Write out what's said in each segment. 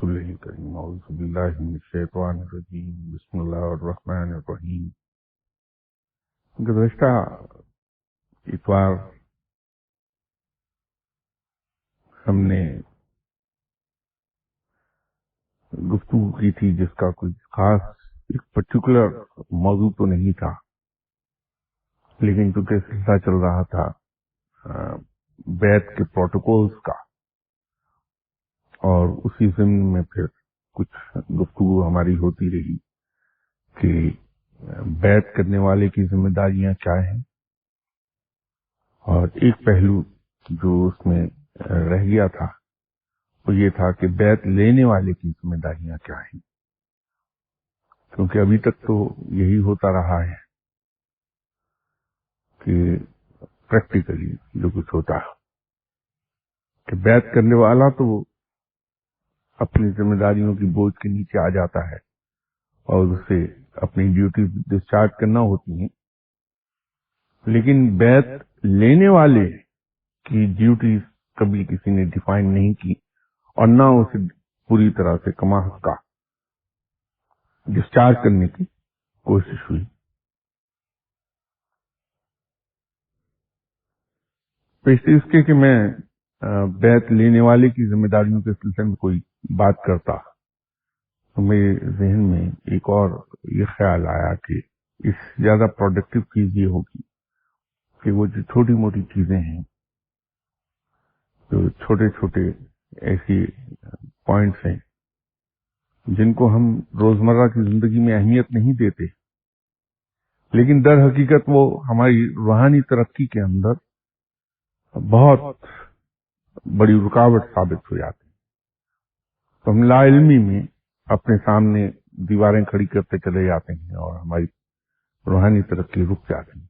رسول کریم اعوذ باللہ من الشیطان الرجیم بسم اللہ الرحمن الرحیم۔ گزشتہ اتوار ہم نے گفتگو کی تھی جس کا کوئی خاص ایک پرٹیکولر موضوع تو نہیں تھا، لیکن چونکہ سلسلہ چل رہا تھا بیعت کے پروٹوکولز کا، اور اسی ضمن میں پھر کچھ گفتگو ہماری ہوتی رہی کہ بیعت کرنے والے کی ذمہ داریاں کیا ہیں، اور ایک پہلو جو اس میں رہ گیا تھا وہ یہ تھا کہ بیعت لینے والے کی ذمہ داریاں کیا ہیں، کیونکہ ابھی تک تو یہی ہوتا رہا ہے کہ پریکٹیکلی جو کچھ ہوتا ہے کہ بیعت کرنے والا تو اپنی ذمہ داریوں کی بوجھ کے نیچے آ جاتا ہے اور اسے اپنی ڈیوٹی ڈسچارج کرنا ہوتی ہیں، لیکن بیعت لینے والے کی ڈیوٹیز کبھی کسی نے ڈیفائن نہیں کی اور نہ اسے پوری طرح سے کما حقہ ڈسچارج کرنے کی کوشش ہوئی۔ پیشتر اس کے کہ میں بیعت لینے والے کی ذمہ داریوں کے سلسلے میں کوئی بات کرتا تو میرے ذہن میں ایک اور یہ خیال آیا کہ اس زیادہ پروڈکٹیو چیز یہ ہوگی کہ وہ جو چھوٹی موٹی چیزیں ہیں، جو چھوٹے چھوٹے ایسی پوائنٹس ہیں جن کو ہم روزمرہ کی زندگی میں اہمیت نہیں دیتے، لیکن در حقیقت وہ ہماری روحانی ترقی کے اندر بہت بڑی رکاوٹ ثابت ہو جاتی ہیں، تو ہم لا علمی میں اپنے سامنے دیواریں کھڑی کرتے چلے جاتے ہیں اور ہماری روحانی ترقی رک جاتی ہے۔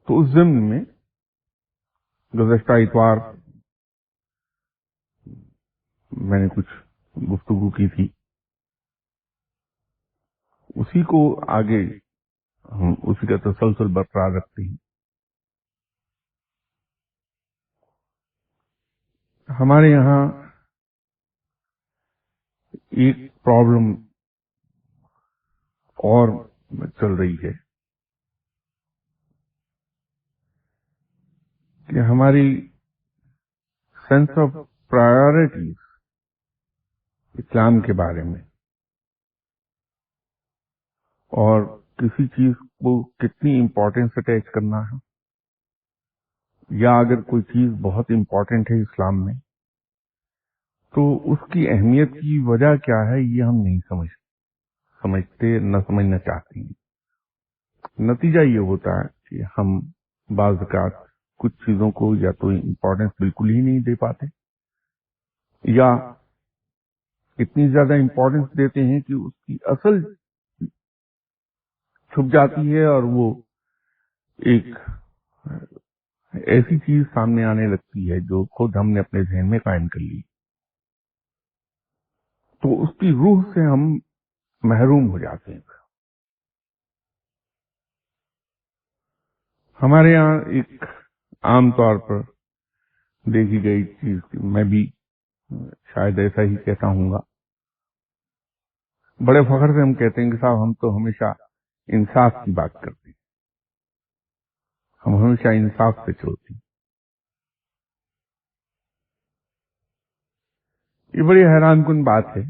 تو اس ضمن میں گزشتہ اتوار میں نے کچھ گفتگو کی تھی، اسی کو آگے ہم اسی کا تسلسل برقرار رکھتے ہیں۔ ہمارے یہاں ایک پرابلم اور چل رہی ہے کہ ہماری سینس آف پرائیورٹیز اسلام کے بارے میں اور کسی چیز کو کتنی امپورٹینس اٹیچ کرنا ہے، یا اگر کوئی چیز بہت امپورٹنٹ ہے اسلام میں تو اس کی اہمیت کی وجہ کیا ہے یہ ہم نہیں سمجھتے، نہ سمجھنا چاہتے ہیں۔ نتیجہ یہ ہوتا ہے کہ ہم بعض اوقات کچھ چیزوں کو یا تو امپورٹنس بالکل ہی نہیں دے پاتے، یا اتنی زیادہ امپورٹنس دیتے ہیں کہ اس کی اصل چھپ جاتی ہے اور وہ ایک ایسی چیز سامنے آنے لگتی ہے جو خود ہم نے اپنے ذہن میں قائم کر لی، تو اس کی روح سے ہم محروم ہو جاتے ہیں۔ ہمارے یہاں ایک عام طور پر دیکھی گئی چیز، میں بھی شاید ایسا ہی کہتا ہوں گا، بڑے فخر سے ہم کہتے ہیں کہ صاحب ہم تو ہمیشہ انصاف کی بات کرتے ہیں، ہم ہمیشہ انصاف سے چلتے ہیں۔ یہ بڑی حیران کن بات ہے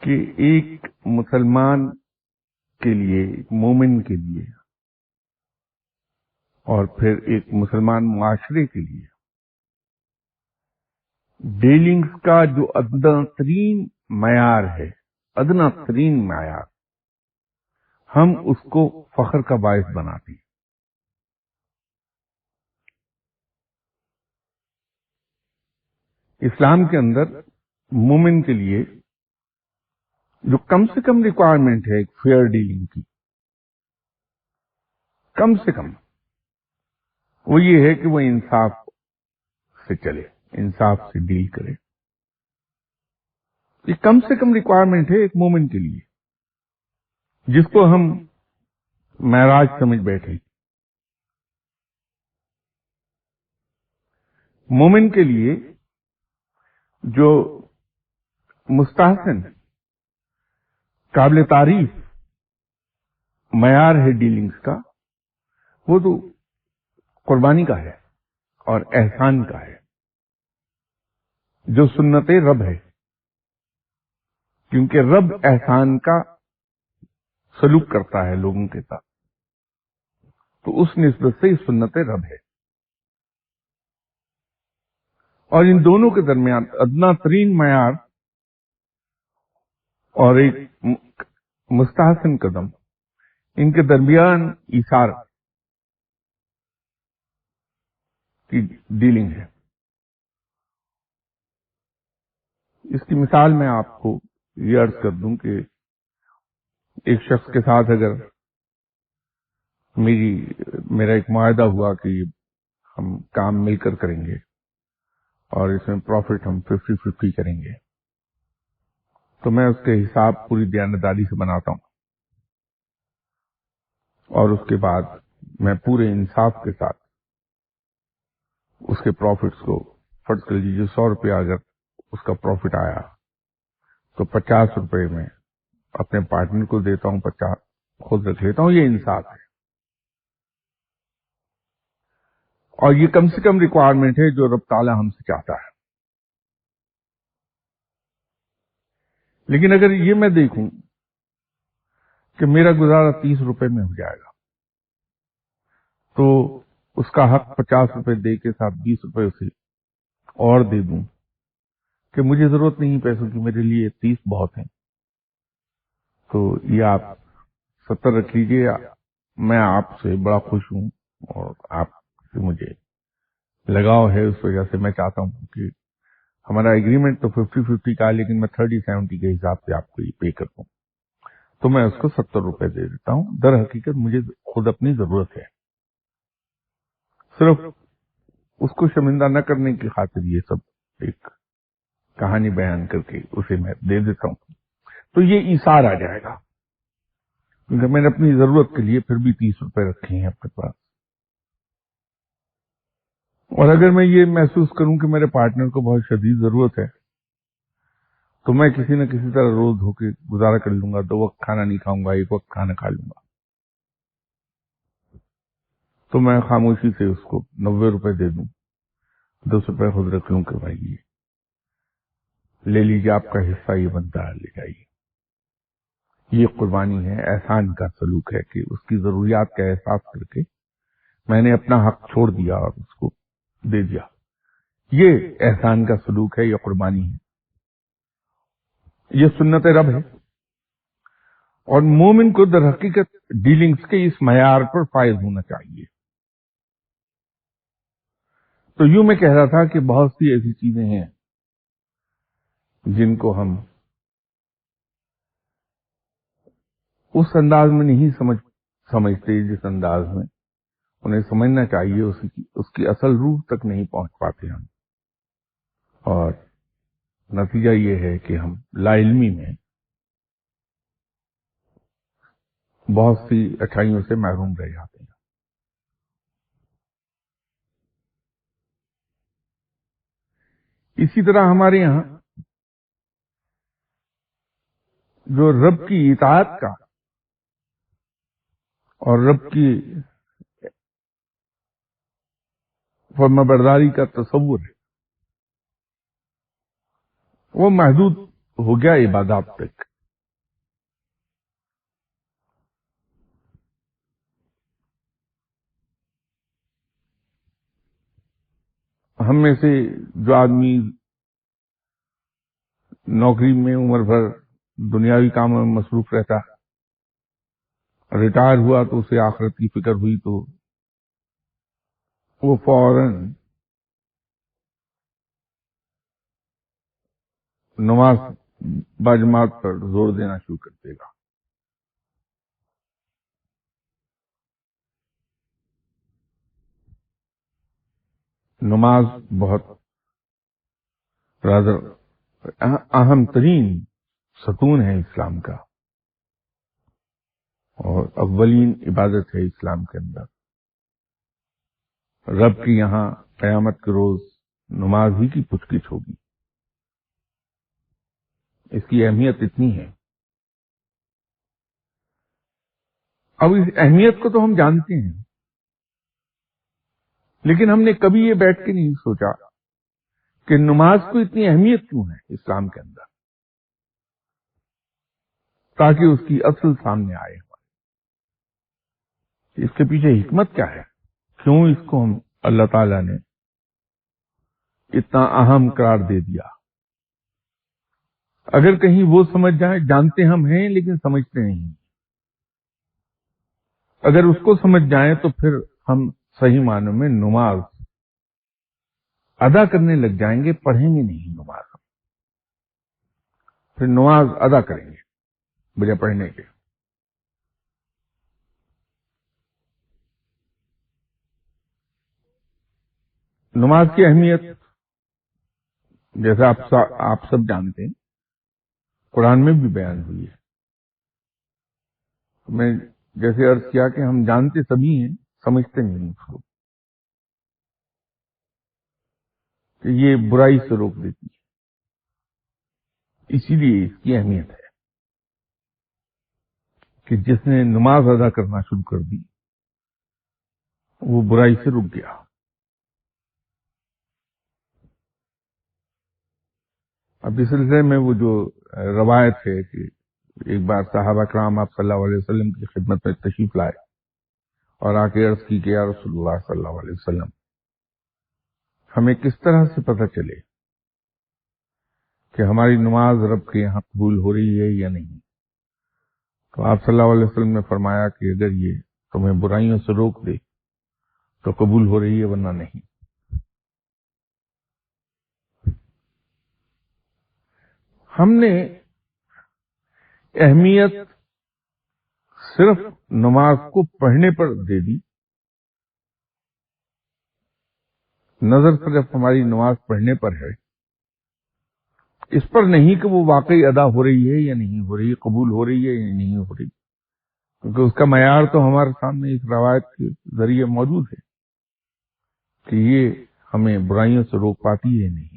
کہ ایک مسلمان کے لیے، ایک مومن کے لیے، اور پھر ایک مسلمان معاشرے کے لیے ڈیلنگز کا جو ادنا ترین معیار ہے، ادنا ترین معیار، ہم اس کو فخر کا باعث بناتے ہیں۔ اسلام کے اندر مومن کے لیے جو کم سے کم ریکوائرمنٹ ہے ایک فیئر ڈیلنگ کی، کم سے کم وہ یہ ہے کہ وہ انصاف سے چلے، انصاف سے ڈیل کرے۔ یہ کم سے کم ریکوائرمنٹ ہے ایک مومن کے لیے، جس کو ہم معراج سمجھ بیٹھے۔ مومن کے لیے جو مستحسن قابل تعریف معیار ہے ڈیلنگز کا، وہ تو قربانی کا ہے اور احسان کا ہے، جو سنت رب ہے، کیونکہ رب احسان کا سلوک کرتا ہے لوگوں کے ساتھ، تو اس نسبت سے سنت رب ہے۔ اور ان دونوں کے درمیان ادنا ترین معیار اور ایک مستحسن قدم، ان کے درمیان ایثار کی ڈیلنگ ہے۔ اس کی مثال میں آپ کو یہ عرض کر دوں کہ ایک شخص کے ساتھ اگر میرا ایک معاہدہ ہوا کہ ہم کام مل کر کریں گے اور اس میں پروفٹ ہم 50-50 کریں گے، تو میں اس کے حساب پوری دیانتداری سے بناتا ہوں، اور اس کے بعد میں پورے انصاف کے ساتھ اس کے پروفٹس کو، فرض کر لیجیے 100 روپیہ اگر اس کا پروفٹ آیا تو 50 روپے میں اپنے پارٹنر کو دیتا ہوں، 50 خود رکھ لیتا ہوں۔ یہ انصاف ہے، اور یہ کم سے کم ریکوائرمنٹ ہے جو رب تعالیٰ ہم سے چاہتا ہے۔ لیکن اگر یہ میں دیکھوں کہ میرا گزارا 30 روپے میں ہو جائے گا، تو اس کا حق 50 روپے دے کے ساتھ 20 روپے اسے اور دے دوں کہ مجھے ضرورت نہیں پیسوں کی، میرے لیے 30 بہت ہیں، تو یہ آپ 70 رکھ لیجیے، میں آپ سے بڑا خوش ہوں اور آپ سے مجھے لگاؤ ہے، اس وجہ سے میں چاہتا ہوں کہ ہمارا ایگریمنٹ تو 50-50 کا ہے، لیکن میں 30-70 کے حساب سے آپ کو یہ پے کرتا ہوں، تو میں اس کو 70 روپے دے دیتا ہوں۔ در حقیقت مجھے خود اپنی ضرورت ہے، صرف اس کو شرمندہ نہ کرنے کی خاطر یہ سب ایک کہانی بیان کر کے اسے میں دے دیتا ہوں، تو یہ ایثار آ جائے گا، کیونکہ میں نے اپنی ضرورت کے لیے پھر بھی 30 روپے رکھے ہیں اپنے پاس۔ اور اگر میں یہ محسوس کروں کہ میرے پارٹنر کو بہت شدید ضرورت ہے، تو میں کسی نہ کسی طرح روز ہو کے گزارا کر لوں گا، 2 وقت کھانا نہیں کھاؤں گا، 1 وقت کھانا کھا لوں گا، تو میں خاموشی سے اس کو 90 روپے دے دوں، 10 روپے خود رکھ لوں کہ بھائی یہ لے لیجیے، آپ کا حصہ یہ بنتا ہے، لے جائیے۔ یہ قربانی ہے، احسان کا سلوک ہے کہ اس کی ضروریات کا احساس کر کے میں نے اپنا حق چھوڑ دیا اور اس کو دے دیا۔ یہ احسان کا سلوک ہے، یہ قربانی ہے، یہ سنت رب ہے، اور مومن کو در حقیقت ڈیلنگز کے اس معیار پر فائز ہونا چاہیے۔ تو یوں میں کہہ رہا تھا کہ بہت سی ایسی چیزیں ہیں جن کو ہم اس انداز میں نہیں سمجھتے جس انداز میں انہیں سمجھنا چاہیے، اس کی اصل روح تک نہیں پہنچ پاتے ہم، اور نتیجہ یہ ہے کہ ہم لا علمی میں بہت سی اچھائیوں سے محروم رہ جاتے ہیں۔ اسی طرح ہمارے یہاں جو رب کی اطاعت کا اور رب کی فرمانبرداری کا تصور ہے، وہ محدود ہو گیا عبادات تک۔ ہم میں سے جو آدمی نوکری میں عمر بھر دنیاوی کاموں میں مصروف رہتا، ریٹائر ہوا تو اسے آخرت کی فکر ہوئی، تو وہ فوراً نماز باجماعت پر زور دینا شروع کر دے گا۔ نماز بہت رادر اہم ترین ستون ہے اسلام کا، اور اولین عبادت ہے اسلام کے اندر۔ رب کی یہاں قیامت کے روز نماز ہی کی پوچھ گچھ ہوگی، اس کی اہمیت اتنی ہے. اب اس اہمیت کو تو ہم جانتے ہیں، لیکن ہم نے کبھی یہ بیٹھ کے نہیں سوچا کہ نماز کو اتنی اہمیت کیوں ہے اسلام کے اندر، تاکہ اس کی اصل سامنے آئے. اس کے پیچھے حکمت کیا ہے، کیوں اس کو ہم اللہ تعالیٰ نے اتنا اہم قرار دے دیا. اگر کہیں وہ سمجھ جائیں، جانتے ہم ہیں لیکن سمجھتے نہیں، اگر اس کو سمجھ جائیں تو پھر ہم صحیح معنوں میں نماز ادا کرنے لگ جائیں گے، پڑھیں گے نہیں نماز، پھر نماز ادا کریں گے بجائے پڑھنے کے. نماز کی اہمیت جیسا آپ سب جانتے ہیں، قرآن میں بھی بیان ہوئی ہے. میں جیسے عرض کیا کہ ہم جانتے سبھی ہیں، سمجھتے نہیں اس کو، کہ یہ برائی سے روک دیتی ہے. اسی لیے اس کی اہمیت ہے کہ جس نے نماز ادا کرنا شروع کر دی وہ برائی سے رک گیا. اب اس سلسلے میں وہ جو روایت ہے کہ ایک بار صحابہ کرام آپ صلی اللہ علیہ وسلم کی خدمت میں تشریف لائے اور آ کے عرض کی کہ یا رسول اللہ صلی اللہ علیہ وسلم، ہمیں کس طرح سے پتہ چلے کہ ہماری نماز رب کے یہاں قبول ہو رہی ہے یا نہیں؟ تو آپ صلی اللہ علیہ وسلم نے فرمایا کہ اگر یہ تمہیں برائیوں سے روک دے تو قبول ہو رہی ہے، ورنہ نہیں. ہم نے اہمیت صرف نماز کو پڑھنے پر دے دی، نظر صرف ہماری نماز پڑھنے پر ہے، اس پر نہیں کہ وہ واقعی ادا ہو رہی ہے یا نہیں ہو رہی، قبول ہو رہی ہے یا نہیں ہو رہی، کیونکہ اس کا معیار تو ہمارے سامنے اس روایت کے ذریعے موجود ہے کہ یہ ہمیں برائیوں سے روک پاتی ہے نہیں.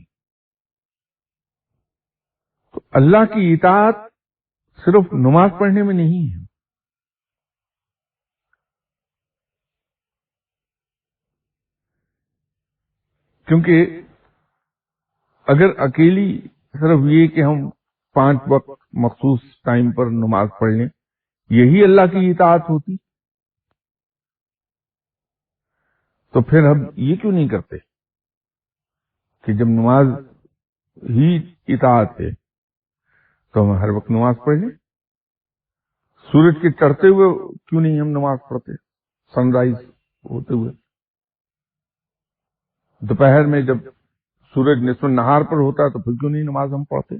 تو اللہ کی اطاعت صرف نماز پڑھنے میں نہیں ہے. کیونکہ اگر اکیلی صرف یہ کہ ہم 5 وقت مخصوص ٹائم پر نماز پڑھ لیں، یہی اللہ کی اطاعت ہوتی، تو پھر ہم یہ کیوں نہیں کرتے کہ جب نماز ہی اطاعت ہے تو ہم ہر وقت نماز پڑھ لیں. سورج کے چڑھتے ہوئے کیوں نہیں ہم نماز پڑھتے، سن رائز ہوتے ہوئے؟ دوپہر میں جب سورج نصف النہار پر ہوتا ہے تو پھر کیوں نہیں نماز ہم پڑھتے؟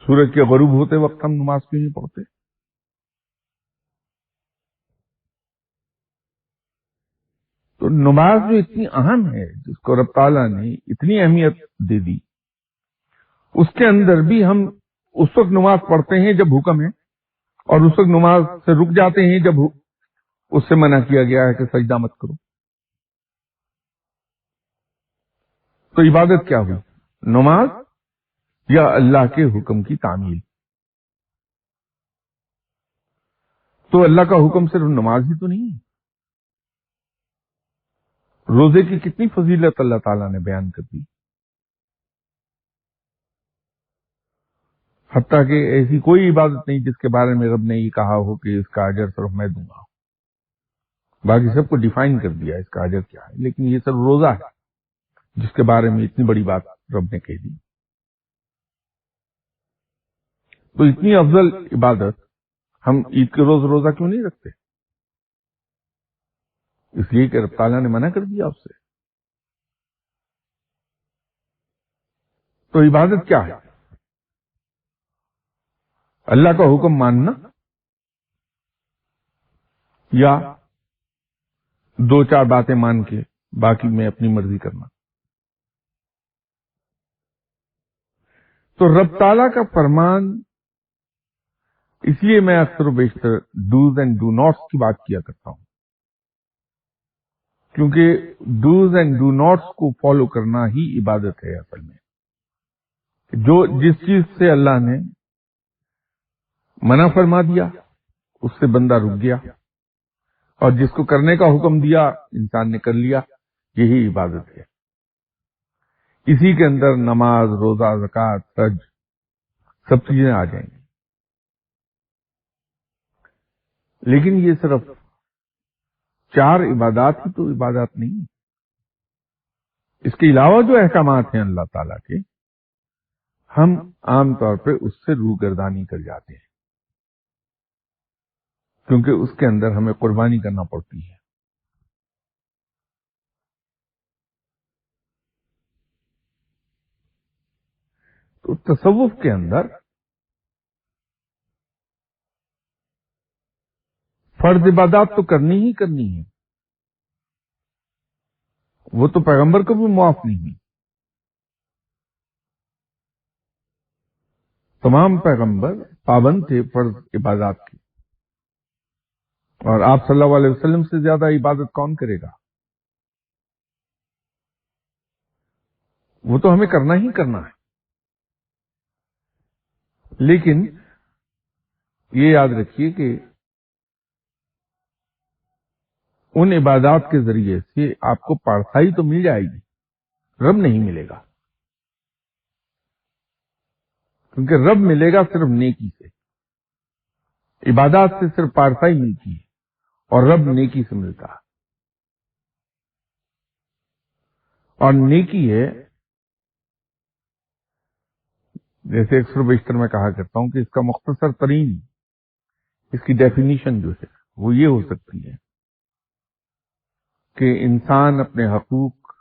سورج کے غروب ہوتے وقت ہم نماز کیوں نہیں پڑھتے؟ تو نماز جو اتنی اہم ہے، جس کو رب تعالیٰ نے اتنی اہمیت دے دی، اس کے اندر بھی ہم اس وقت نماز پڑھتے ہیں جب حکم ہے، اور اس وقت نماز سے رک جاتے ہیں جب اس سے منع کیا گیا ہے کہ سجدہ مت کرو. تو عبادت کیا ہوئی، نماز یا اللہ کے حکم کی تعمیل؟ تو اللہ کا حکم صرف نماز ہی تو نہیں ہے. روزے کی کتنی فضیلت اللہ تعالیٰ نے بیان کر دی، حتیٰ کہ ایسی کوئی عبادت نہیں جس کے بارے میں رب نے یہ کہا ہو کہ اس کا اجر صرف میں دوں گا. باقی سب کو ڈیفائن کر دیا اس کا اجر کیا ہے، لیکن یہ صرف روزہ ہے جس کے بارے میں اتنی بڑی بات رب نے کہہ دی. تو اتنی افضل عبادت ہم عید کے روز روزہ کیوں نہیں رکھتے؟ اس لیے کہ رب تعالیٰ نے منع کر دیا اس سے. تو عبادت کیا ہے؟ اللہ کا حکم ماننا یا 2-4 باتیں مان کے باقی میں اپنی مرضی کرنا. تو رب تعالیٰ کا فرمان، اس لیے میں اکثر و بیشتر ڈوز اینڈ ڈو ناٹس کی بات کیا کرتا ہوں، کیونکہ ڈوز اینڈ ڈو ناٹس کو فالو کرنا ہی عبادت ہے اصل میں. جو جس چیز سے اللہ نے منع فرما دیا اس سے بندہ رک گیا، اور جس کو کرنے کا حکم دیا انسان نے کر لیا، یہی عبادت ہے۔ اسی کے اندر نماز، روزہ، زکوٰۃ، حج سب چیزیں آ جائیں گی۔ لیکن یہ صرف 4 عبادات ہی تو عبادات نہیں ہے، اس کے علاوہ جو احکامات ہیں اللہ تعالیٰ کے، ہم عام طور پہ اس سے روگردانی کر جاتے ہیں، کیونکہ اس کے اندر ہمیں قربانی کرنا پڑتی ہے۔ تو تصوف کے اندر فرض عبادات تو کرنی ہی کرنی ہے، وہ تو پیغمبر کو بھی معاف نہیں ہوئی۔ تمام پیغمبر پابند تھے فرض عبادات کے، اور آپ صلی اللہ علیہ وسلم سے زیادہ عبادت کون کرے گا؟ وہ تو ہمیں کرنا ہی کرنا ہے۔ لیکن یہ یاد رکھیے کہ ان عبادات کے ذریعے سے آپ کو پارسائی تو مل جائے گی، رب نہیں ملے گا، کیونکہ رب ملے گا صرف نیکی سے، عبادات سے صرف پارسائی ملتی ہے، اور رب نیکی سے ملتا ہے۔ اور نیکی ہے، جیسے اکثر بیشتر میں کہا کرتا ہوں کہ اس کا مختصر ترین اس کی ڈیفینیشن جو ہے وہ یہ ہو سکتی ہے کہ انسان اپنے حقوق،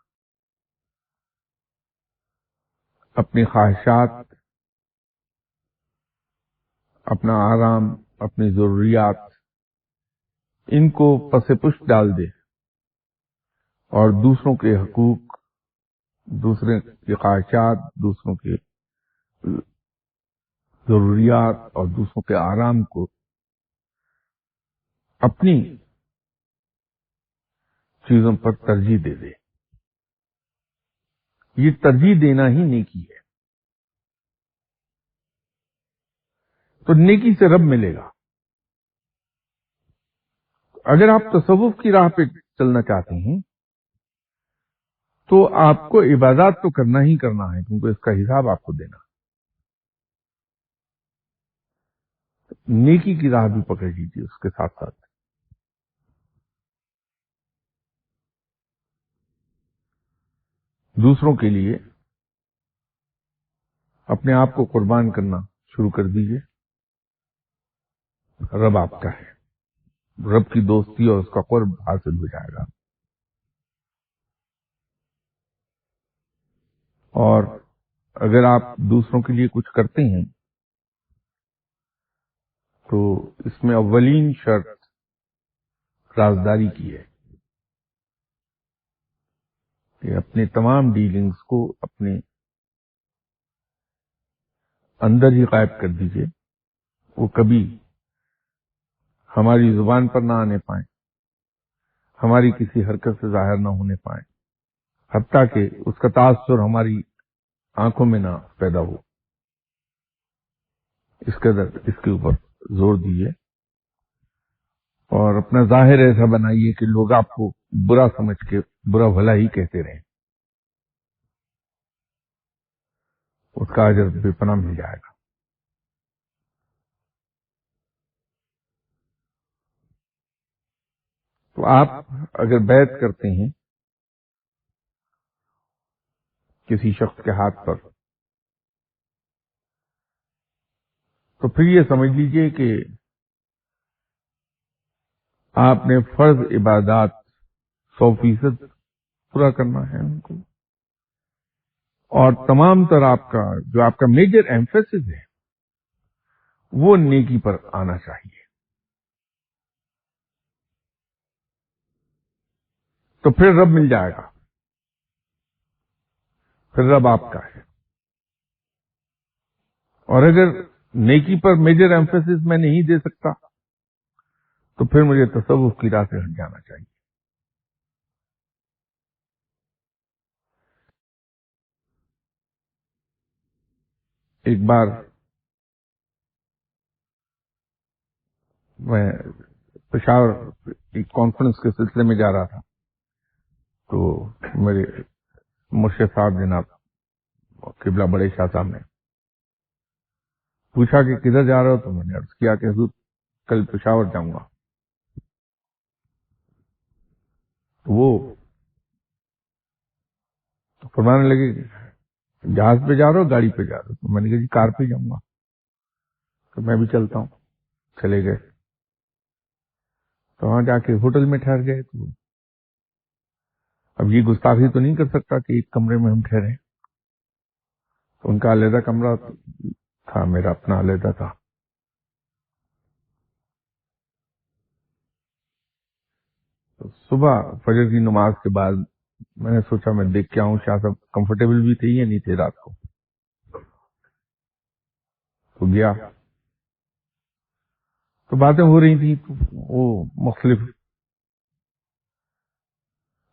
اپنی خواہشات، اپنا آرام، اپنی ضروریات، ان کو پس پشت ڈال دے، اور دوسروں کے حقوق، دوسرے کی خواہشات، دوسروں کے ضروریات اور دوسروں کے آرام کو اپنی چیزوں پر ترجیح دے دے۔ یہ ترجیح دینا ہی نیکی ہے۔ تو نیکی سے رب ملے گا۔ اگر آپ تصوف کی راہ پہ چلنا چاہتے ہیں تو آپ کو عبادات تو کرنا ہی کرنا ہے، کیونکہ اس کا حساب آپ کو دینا۔ نیکی کی راہ بھی پکڑ لیجیے اس کے ساتھ ساتھ۔ دوسروں کے لیے اپنے آپ کو قربان کرنا شروع کر دیجیے، رب آپ کا ہے، رب کی دوستی اور اس کا قرب حاصل ہو جائے گا۔ اور اگر آپ دوسروں کے لیے کچھ کرتے ہیں تو اس میں اولین شرط رازداری کی ہے کہ اپنے تمام ڈیلنگز کو اپنے اندر ہی غائب کر دیجیے، وہ کبھی ہماری زبان پر نہ آنے پائیں، ہماری کسی حرکت سے ظاہر نہ ہونے پائیں، حتیٰ کہ اس کا تاثر ہماری آنکھوں میں نہ پیدا ہو۔ اس کے اوپر زور دیجیے، اور اپنا ظاہر ایسا بنائیے کہ لوگ آپ کو برا سمجھ کے برا بھلا ہی کہتے رہیں، اس کا اجر بے پناہ مل جائے گا۔ تو آپ اگر بیعت کرتے ہیں کسی شخص کے ہاتھ پر، تو پھر یہ سمجھ لیجئے کہ آپ نے فرض عبادات 100% پورا کرنا ہے ان کو، اور تمام تر آپ کا میجر ایمفیسس ہے وہ نیکی پر آنا چاہیے۔ تو پھر رب مل جائے گا، پھر رب آپ کا ہے۔ اور اگر نیکی پر میجر ایمفیسس میں نہیں دے سکتا تو پھر مجھے تصوف کی راہ سے ہٹ جانا چاہیے۔ ایک بار میں پشاور ایک کانفرنس کے سلسلے میں جا رہا تھا، تو میرے مرشد صاحب جناب قبلہ بڑے شاہ صاحب نے پوچھا کہ کدھر جا رہا ہو، تو میں نے عرض کیا کہ حضور کل پشاور جاؤں گا. تو وہ فرمانے لگے جہاز پہ جا رہا ہو گاڑی پہ جا رہا ہو؟ تو میں نے کہا جی کار پہ جاؤں گا. تو میں بھی چلتا ہوں. چلے گئے تو وہاں جا کے ہوٹل میں ٹھہر گئے. تو اب یہ گستاخی تو نہیں کر سکتا کہ ایک کمرے میں ہم ٹھہرے. تو ان کا علیحدہ کمرہ تھا، میرا اپنا علیحدہ تھا. تو صبح فجر کی نماز کے بعد میں نے سوچا میں دیکھ کے آؤں شاہ صاحب کمفرٹیبل بھی تھے یا نہیں تھے رات کو. تو گیا تو باتیں ہو رہی تھی، تو وہ مختلف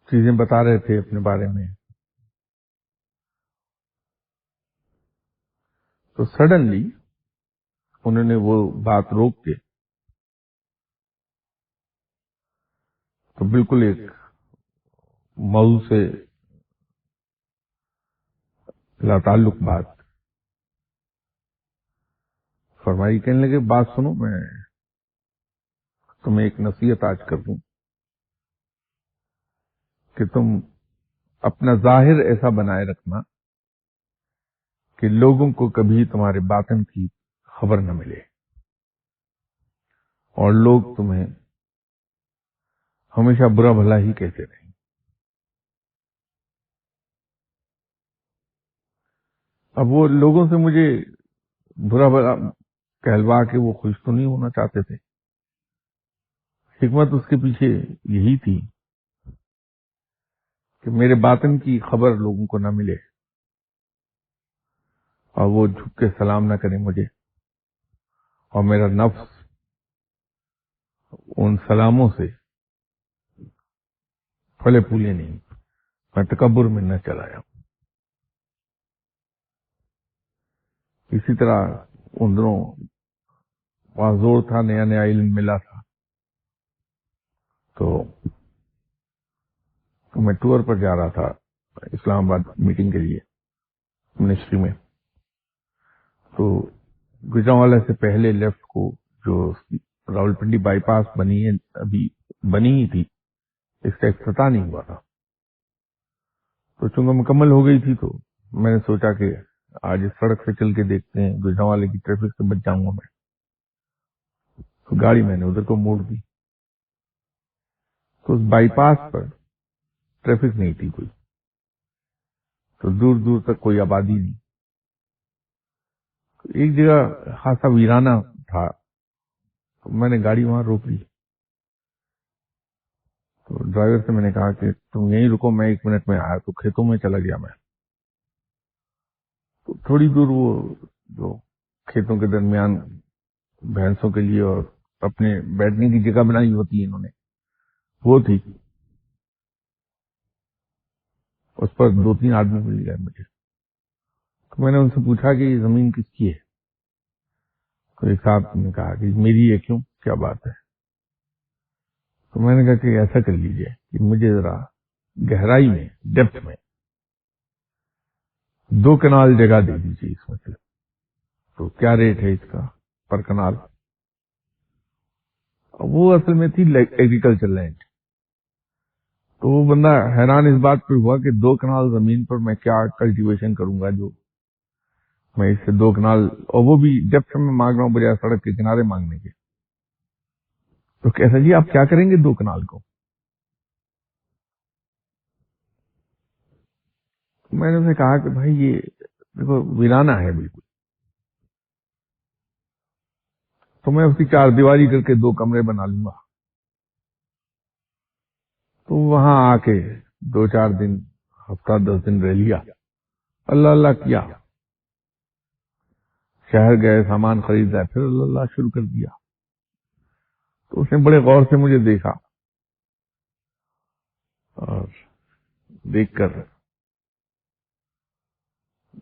چیزیں بتا رہے تھے اپنے بارے میں. تو سڈنلی انہوں نے وہ بات روک کے تو بالکل ایک موضوع سے لا تعلق بات فرمائی. کہنے لگے بات سنو، میں تمہیں ایک نصیحت آج کر دوں کہ تم اپنا ظاہر ایسا بنائے رکھنا کہ لوگوں کو کبھی تمہارے باطن کی خبر نہ ملے، اور لوگ تمہیں ہمیشہ برا بھلا ہی کہتے رہیں. اب وہ لوگوں سے مجھے برا بھلا کہلوا کے وہ خوش تو نہیں ہونا چاہتے تھے. حکمت اس کے پیچھے یہی تھی کہ میرے باطن کی خبر لوگوں کو نہ ملے اور وہ جھک کے سلام نہ کریں مجھے، اور میرا نفس ان سلاموں سے پھلے پھولے نہیں، میں تکبر میں نہ چلا جاؤں. اسی طرح ان دنوں وہاں زور تھا، نیا نیا علم ملا تھا. تو میں ٹور پر جا رہا تھا اسلام آباد میٹنگ کے لیے منسٹری میں. تو گجرانوالہ سے پہلے لیفٹ کو جو راولپنڈی بائی پاس بنی ہے، ابھی بنی ہی تھی، اس کا افتتاح نہیں ہوا تھا. تو چونکہ مکمل ہو گئی تھی تو میں نے سوچا کہ آج اس سڑک سے چل کے دیکھتے ہیں، گجرانوالے کی ٹریفک سے بچ جاؤں گا میں. تو گاڑی میں نے ادھر کو موڑ دی. تو اس بائی پاس پر ٹریفک نہیں تھی کوئی، تو دور دور تک کوئی آبادی نہیں. تو ایک جگہ خاصا ویرانہ تھا، تو میں نے گاڑی وہاں روک لی. تو ڈرائیور سے میں نے کہا کہ تم یہیں رکو، میں 1 منٹ میں آیا. تو کھیتوں میں چلا گیا میں. تو تھوڑی دور وہ جو کھیتوں کے درمیان بھینسوں کے لیے اور اپنے بیٹھنے کی جگہ بنائی ہوتی ہے انہوں نے، وہ تھی. اس پر 2-3 آدمی مل گئے مجھے. تو میں نے ان سے پوچھا کہ یہ زمین کس کی ہے؟ تو ایک صاحب نے کہا کہ میری ہے. کیوں، کیا بات ہے؟ تو میں نے کہا کہ ایسا کر لیجئے کہ مجھے ذرا گہرائی میں، ڈیپتھ میں 2 کنال جگہ دے دیجیے اس میں سے. تو کیا ریٹ ہے اس کا پر کنال؟ وہ اصل میں تھی ایگریکلچر لینڈ. تو وہ بندہ حیران اس بات پہ ہوا کہ 2 کنال زمین پر میں کیا کلٹیویشن کروں گا جو میں اس سے 2 کنال، اور وہ بھی ڈیپتھ میں مانگ رہا ہوں بجائے سڑک کے کنارے مانگنے کے. تو کیسا جی آپ کیا کریں گے 2 کنال کو؟ میں نے اسے کہا کہ بھائی یہ دیکھو ویرانہ ہے بالکل، تو میں اس کی 4 دیواری کر کے 2 کمرے بنا لوں گا. تو وہاں آ کے 2-4 دن، ہفتہ 10 دن رہ لیا، اللہ اللہ کیا. شہر گئے، سامان خریدا، پھر اللہ اللہ شروع کر دیا. تو اس نے بڑے غور سے مجھے دیکھا اور دیکھ کر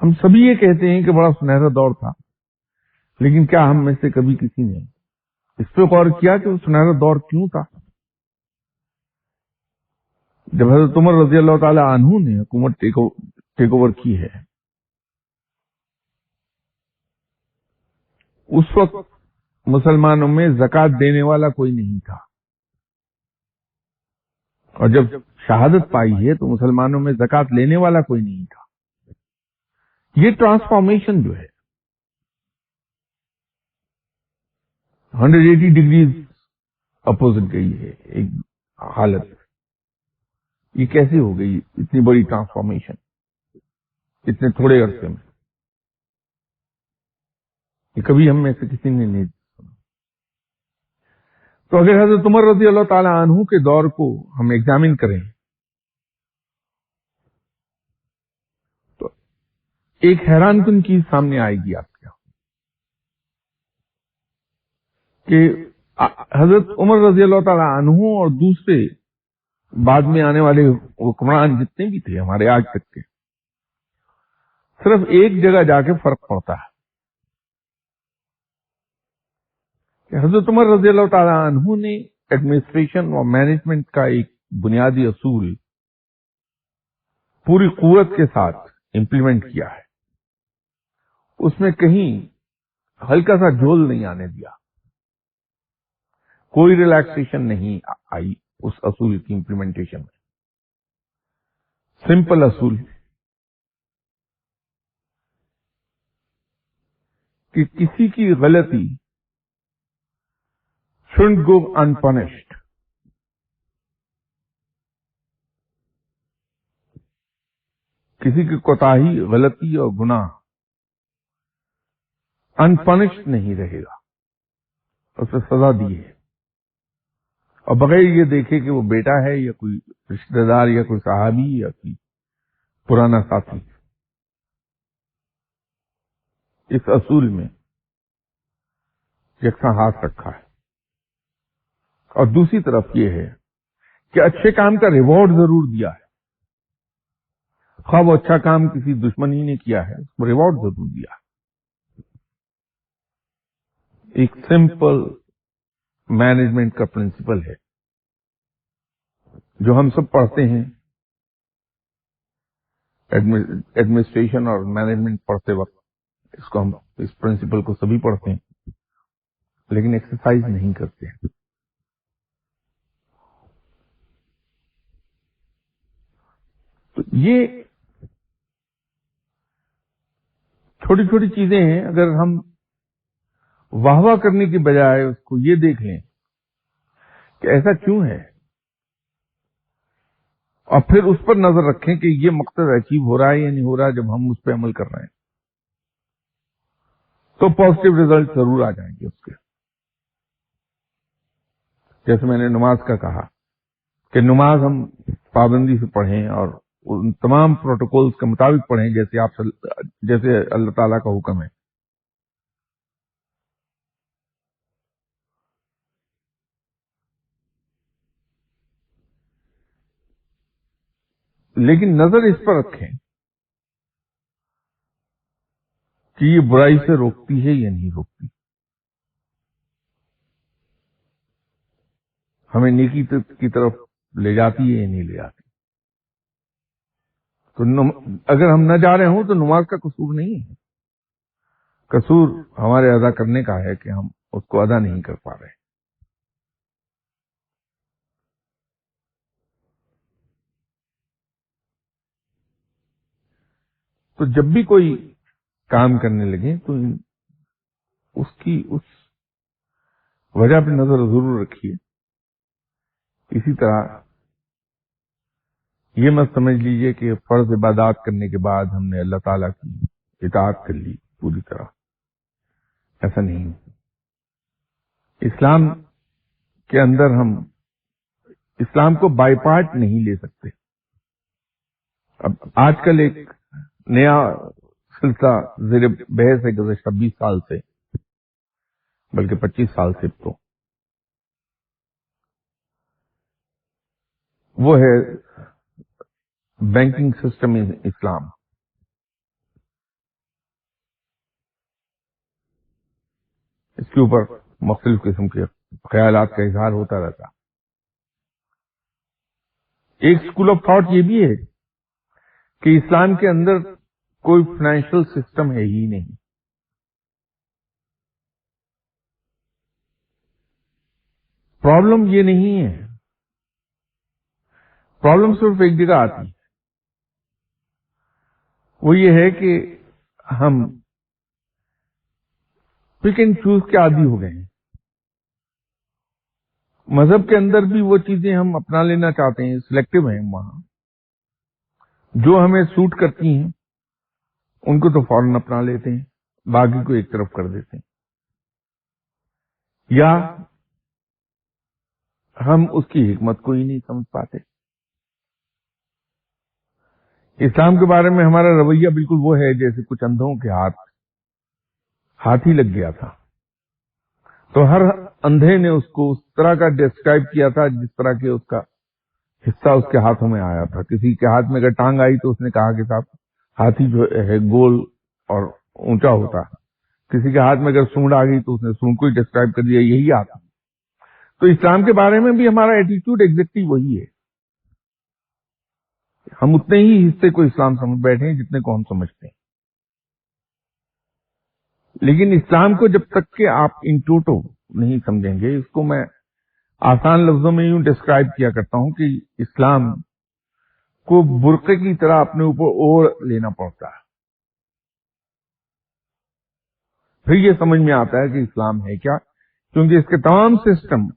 ہم سبھی یہ کہتے ہیں کہ بڑا سنہرا دور تھا، لیکن کیا ہم میں سے کبھی کسی نے اس پہ غور کیا کہ وہ سنہرا دور کیوں تھا؟ جب حضرت عمر رضی اللہ تعالی عنہ نے حکومت ٹیک اوور کی ہے، اس وقت مسلمانوں میں زکوٰۃ دینے والا کوئی نہیں تھا، اور جب شہادت پائی ہے تو مسلمانوں میں زکوٰۃ لینے والا کوئی نہیں تھا۔ یہ ٹرانسفارمیشن جو ہے 180 ڈگریز اپوزٹ گئی ہے ایک حالت، یہ کیسے ہو گئی اتنی بڑی ٹرانسفارمیشن اتنے تھوڑے عرصے میں؟ یہ کبھی ہم میں سے کسی نے نہیں سنا۔ تو اگر حضرت عمر رضی اللہ تعالی عنہ کے دور کو ہم ایگزامن کریں تو ایک حیران کن چیز سامنے آئے گی آپ کے کہ حضرت عمر رضی اللہ تعالی عنہ اور دوسرے بعد میں آنے والے حکمران جتنے بھی تھے ہمارے آج تک کے، صرف ایک جگہ جا کے فرق پڑتا ہے کہ حضرت عمر رضی اللہ تعالی عنہ نے ایڈمنسٹریشن اور مینجمنٹ کا ایک بنیادی اصول پوری قوت کے ساتھ امپلیمنٹ کیا ہے، اس میں کہیں ہلکا سا جھول نہیں آنے دیا، کوئی ریلیکسیشن نہیں آئی اس اصول کی امپلیمنٹیشن میں۔ سمپل اصول کہ کسی کی غلطی shouldn't go unpunished، کسی کی کوتاہی، غلطی اور گناہ انپنشڈ نہیں رہے گا، اسے سزا دی ہے، اور بغیر یہ دیکھے کہ وہ بیٹا ہے یا کوئی رشتہ دار یا کوئی صحابی یا کوئی پرانا ساتھی۔ اس اصول میں یکساں ہاتھ رکھا ہے۔ اور دوسری طرف یہ ہے کہ اچھے کام کا ریوارڈ ضرور دیا ہے، خواہ وہ اچھا کام کسی دشمنی نے کیا ہے اس کو ریوارڈ ضرور دیا ہے۔ ایک سمپل مینجمنٹ کا پرنسپل ہے جو ہم سب پڑھتے ہیں، ایڈمنسٹریشن اور مینجمنٹ پڑھتے وقت اس کو ہم اس پرنسپل کو سبھی پڑھتے ہیں لیکن ایکسرسائز نہیں کرتے ہیں۔ تو یہ چھوٹی چھوٹی چیزیں ہیں، اگر ہم واہ واہ کرنے کی بجائے اس کو یہ دیکھ لیں کہ ایسا کیوں ہے، اور پھر اس پر نظر رکھیں کہ یہ مقصد اچیو ہو رہا ہے یا نہیں ہو رہا، جب ہم اس پہ عمل کر رہے ہیں تو پازیٹو ریزلٹ ضرور آ جائیں گے اس کے۔ جیسے میں نے نماز کا کہا کہ نماز ہم پابندی سے پڑھیں اور ان تمام پروٹوکولز کے مطابق پڑھیں جیسے اللہ تعالیٰ کا حکم ہے، لیکن نظر اس پر رکھیں کہ یہ برائی سے روکتی ہے یا نہیں روکتی، ہمیں نیکی کی طرف لے جاتی ہے یا نہیں لے جاتی۔ تو اگر ہم نہ جا رہے ہوں تو نماز کا قصور نہیں ہے، قصور ہمارے ادا کرنے کا ہے کہ ہم اس کو ادا نہیں کر پا رہے۔ تو جب بھی کوئی کام کرنے لگے تو اس وجہ پہ نظر ضرور رکھیے۔ اسی طرح یہ مت سمجھ لیجئے کہ فرض عبادات کرنے کے بعد ہم نے اللہ تعالیٰ کی اطاعت کر لی پوری طرح، ایسا نہیں۔ اسلام کے اندر ہم اسلام کو بائی پارٹ نہیں لے سکتے۔ اب آج کل ایک نیا سلسلہ زیر بحث ہے گزشتہ 20 سال سے، بلکہ 25 سال سے، تو وہ ہے بینکنگ سسٹم ان اسلام۔ کے اوپر مختلف قسم کے خیالات کا اظہار ہوتا رہتا. ایک اسکول آف تھاٹ یہ بھی ہے کہ اسلام کے اندر کوئی فائنینشیل سسٹم ہے ہی نہیں. پرابلم یہ نہیں ہے، پرابلم صرف ایک جگہ آتی ہے، وہ یہ ہے کہ ہم پک اینڈ چوز کے عادی ہو گئے ہیں. مذہب کے اندر بھی وہ چیزیں ہم اپنا لینا چاہتے ہیں، سلیکٹو ہیں. وہاں جو ہمیں سوٹ کرتی ہیں ان کو تو فوراً اپنا لیتے ہیں، باقی کو ایک طرف کر دیتے ہیں، یا ہم اس کی حکمت کو ہی نہیں سمجھ پاتے. اسلام کے بارے میں ہمارا رویہ بالکل وہ ہے جیسے کچھ اندھوں کے ہاتھ ہی لگ گیا تھا، تو ہر اندھے نے اس کو اس طرح کا ڈسکرائب کیا تھا جس طرح کے اس کا حصہ اس کے ہاتھوں میں آیا تھا. کسی کے ہاتھ میں اگر ٹانگ آئی تو اس نے کہا کہ صاحب ہاتھی جو ہے گول اور اونچا ہوتا. کسی کے ہاتھ میں اگر سونڈ آ گئی تو اس نے سونڈ کو ہی ڈسکرائب کر دیا، یہی آتا. تو اسلام کے بارے میں بھی ہمارا ایٹیٹیوڈ ایگزیکٹلی وہی ہے. ہم اتنے ہی حصے کو اسلام سمجھ بیٹھے ہیں جتنے کو ہم سمجھتے ہیں. لیکن اسلام کو جب تک کہ آپ ان ٹوٹو نہیں سمجھیں گے، اس کو میں آسان لفظوں میں یوں ڈسکرائب کیا کرتا ہوں کہ اسلام کو برقعے کی طرح اپنے اوپر اوڑھ لینا پڑتا ہے، پھر یہ سمجھ میں آتا ہے کہ اسلام ہے کیا، کیونکہ اس کے تمام سسٹم